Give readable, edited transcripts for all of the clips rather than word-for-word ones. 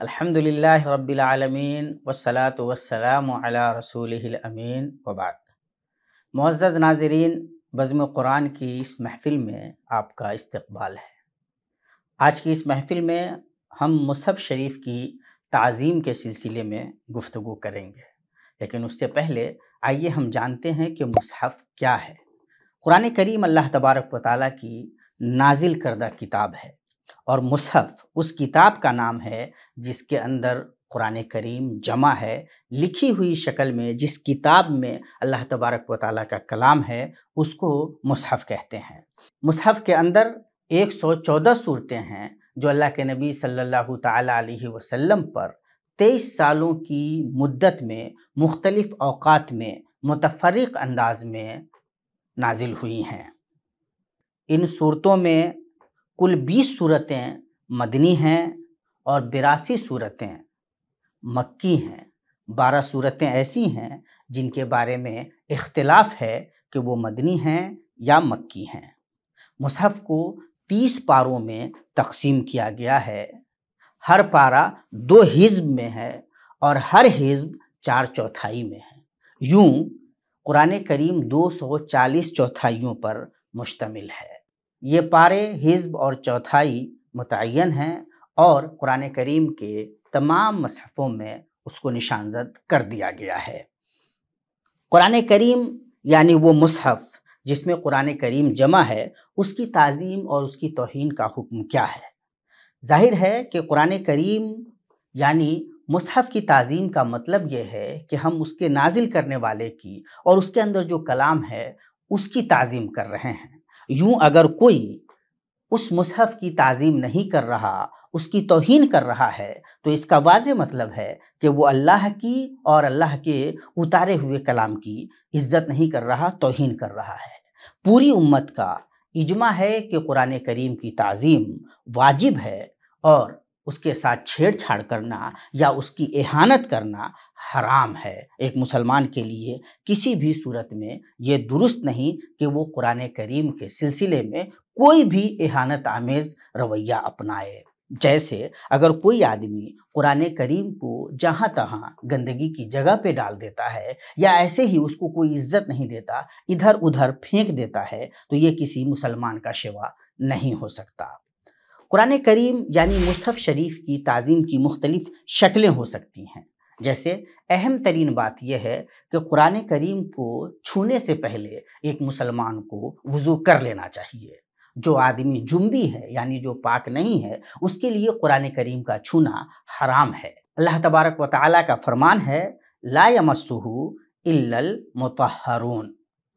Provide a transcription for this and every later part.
الحمدللہ رب العالمین والصلاة والسلام علی رسولہ الامین وبعد۔ معزز ناظرین، بزم قرآن کی اس محفل میں آپ کا استقبال ہے۔ آج کی اس محفل میں ہم مصحف شریف کی تعظیم کے سلسلے میں گفتگو کریں گے، لیکن اس سے پہلے آئیے ہم جانتے ہیں کہ مصحف کیا ہے۔ قرآن کریم اللہ تبارک و تعالیٰ کی نازل کردہ کتاب ہے، اور مصحف اس کتاب کا نام ہے جس کے اندر قرآن کریم جمع ہے، لکھی ہوئی شکل میں۔ جس کتاب میں اللہ تبارک و تعالیٰ کا کلام ہے اس کو مصحف کہتے ہیں۔ مصحف کے اندر 114 صورتیں ہیں جو اللہ کے نبی صلی اللہ تعالیٰ علیہ وسلم پر 23 سالوں کی مدت میں مختلف اوقات میں متفرق انداز میں نازل ہوئی ہیں۔ ان صورتوں میں کل 20 صورتیں مدنی ہیں اور 82 صورتیں مکی ہیں۔ 12 صورتیں ایسی ہیں جن کے بارے میں اختلاف ہے کہ وہ مدنی ہیں یا مکی ہیں۔ مصحف کو 30 پاروں میں تقسیم کیا گیا ہے۔ ہر پارہ 2 حزب میں ہے اور ہر حزب 4 چوتھائی میں ہے۔ یوں قرآن کریم 240 چوتھائیوں پر مشتمل ہے۔ یہ پارے حزب اور چوتھائی متعین ہیں اور قرآن کریم کے تمام مصحفوں میں اس کو نشان زد کر دیا گیا ہے۔ قرآن کریم یعنی وہ مصحف جس میں قرآن کریم جمع ہے، اس کی تعظیم اور اس کی توہین کا حکم کیا ہے؟ ظاہر ہے کہ قرآن کریم یعنی مصحف کی تعظیم کا مطلب یہ ہے کہ ہم اس کے نازل کرنے والے کی اور اس کے اندر جو کلام ہے اس کی تعظیم کر رہے ہیں۔ یوں اگر کوئی اس مصحف کی تعظیم نہیں کر رہا، اس کی توہین کر رہا ہے، تو اس کا واضح مطلب ہے کہ وہ اللہ کی اور اللہ کے اتارے ہوئے کلام کی عزت نہیں کر رہا، توہین کر رہا ہے۔ پوری امت کا اجماع ہے کہ قرآن کریم کی تعظیم واجب ہے اور اس کے ساتھ چھیڑ چھاڑ کرنا یا اس کی اہانت کرنا حرام ہے۔ ایک مسلمان کے لیے کسی بھی صورت میں یہ درست نہیں کہ وہ قرآن کریم کے سلسلے میں کوئی بھی اہانت آمیز رویہ اپنائے۔ جیسے اگر کوئی آدمی قرآن کریم کو جہاں تہاں گندگی کی جگہ پہ ڈال دیتا ہے یا ایسے ہی اس کو کوئی عزت نہیں دیتا، ادھر ادھر پھینک دیتا ہے، تو یہ کسی مسلمان کا شیوا نہیں ہو سکتا۔ قرآن کریم یعنی مصحف شریف کی تعظیم کی مختلف شکلیں ہو سکتی ہیں۔ جیسے اہم ترین بات یہ ہے کہ قرآن کریم کو چھونے سے پہلے ایک مسلمان کو وضو کر لینا چاہیے۔ جو آدمی جنبی ہے یعنی جو پاک نہیں ہے، اس کے لیے قرآن کریم کا چھونا حرام ہے۔ اللہ تبارک و تعالیٰ کا فرمان ہے لا یمسہ الا المطہرون،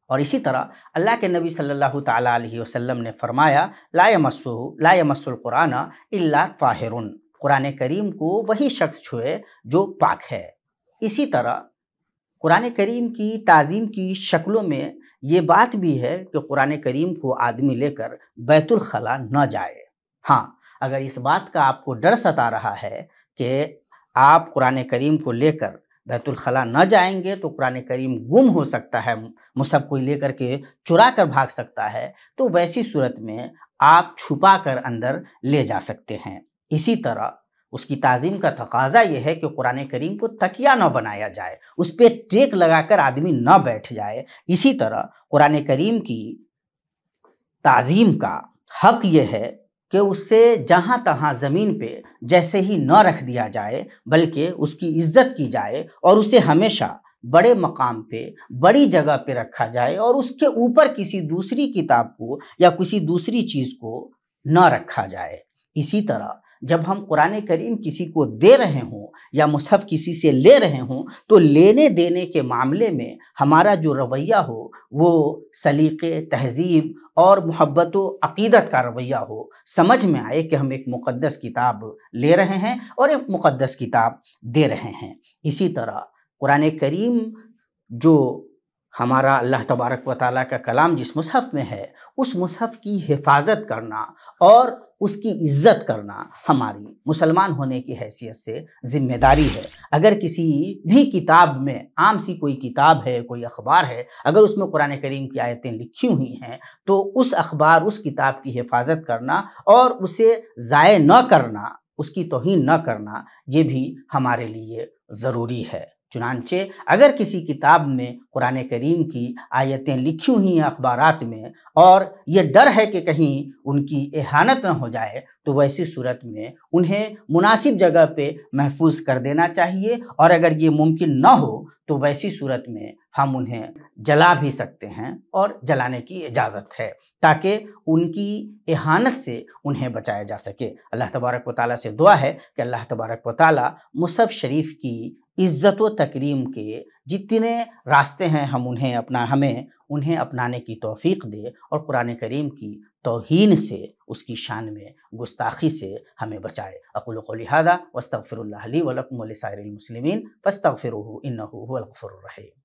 اور اسی طرح اللہ کے نبی صلی اللہ تعالیٰ علیہ وسلم نے فرمایا لا یمس القرآن الا طاہر، قرآن کریم کو وہی شخص چھوئے جو پاک ہے۔ اسی طرح قرآن کریم کی تعظیم کی شکلوں میں یہ بات بھی ہے کہ قرآن کریم کو آدمی لے کر بیت الخلاء نہ جائے۔ ہاں، اگر اس بات کا آپ کو ڈر ستا رہا ہے کہ آپ قرآن کریم کو لے کر بیت الخلاء نہ جائیں گے تو قرآن کریم گم ہو سکتا ہے، مصحف کو لے کر کے چرا کر بھاگ سکتا ہے، تو ویسی صورت میں آپ چھپا کر اندر لے جا سکتے ہیں۔ اسی طرح اس کی تعظیم کا تقاضا یہ ہے کہ قرآن کریم کو تکیہ نہ بنایا جائے، اس پہ ٹیک لگا کر آدمی نہ بیٹھ جائے۔ اسی طرح قرآن کریم کی تعظیم کا حق یہ ہے کہ اسے جہاں تہاں زمین پہ جیسے ہی نہ رکھ دیا جائے، بلکہ اس کی عزت کی جائے اور اسے ہمیشہ بڑے مقام پہ، بڑی جگہ پہ رکھا جائے اور اس کے اوپر کسی دوسری کتاب کو یا کسی دوسری چیز کو نہ رکھا جائے۔ اسی طرح جب ہم قرآن کریم کسی کو دے رہے ہوں یا مصحف کسی سے لے رہے ہوں تو لینے دینے کے معاملے میں ہمارا جو رویہ ہو وہ سلیقے، تہذیب اور محبت و عقیدت کا رویہ ہو، سمجھ میں آئے کہ ہم ایک مقدس کتاب لے رہے ہیں اور ایک مقدس کتاب دے رہے ہیں۔ اسی طرح قرآن کریم جو ہمارا اللہ تبارک و تعالیٰ کا کلام جس مصحف میں ہے، اس مصحف کی حفاظت کرنا اور اس کی عزت کرنا ہماری مسلمان ہونے کی حیثیت سے ذمہ داری ہے۔ اگر کسی بھی کتاب میں، عام سی کوئی کتاب ہے، کوئی اخبار ہے، اگر اس میں قرآن کریم کی آیتیں لکھی ہوئی ہیں تو اس اخبار، اس کتاب کی حفاظت کرنا اور اسے ضائع نہ کرنا، اس کی توہین نہ کرنا یہ بھی ہمارے لیے ضروری ہے۔ چنانچہ اگر کسی کتاب میں قرآن کریم کی آیتیں لکھی ہوئی ہیں اخبارات میں، اور یہ ڈر ہے کہ کہیں ان کی اہانت نہ ہو جائے، تو ویسی صورت میں انہیں مناسب جگہ پہ محفوظ کر دینا چاہیے، اور اگر یہ ممکن نہ ہو تو ویسی صورت میں ہم انہیں جلا بھی سکتے ہیں، اور جلانے کی اجازت ہے تاکہ ان کی اہانت سے انہیں بچایا جا سکے۔ اللہ تبارک و تعالیٰ سے دعا ہے کہ اللہ تبارک و تعالیٰ مصحف شریف کی عزت و تکریم کے جتنے راستے ہیں ہمیں انہیں اپنانے کی توفیق دے، اور قرآن کریم کی توہین سے، اس کی شان میں گستاخی سے ہمیں بچائے۔ اقول قولی ھذا واستغفر اللہ لی ولکم ولسائر المسلمین فاستغفروہ انہ ھو الغفور الرحیم۔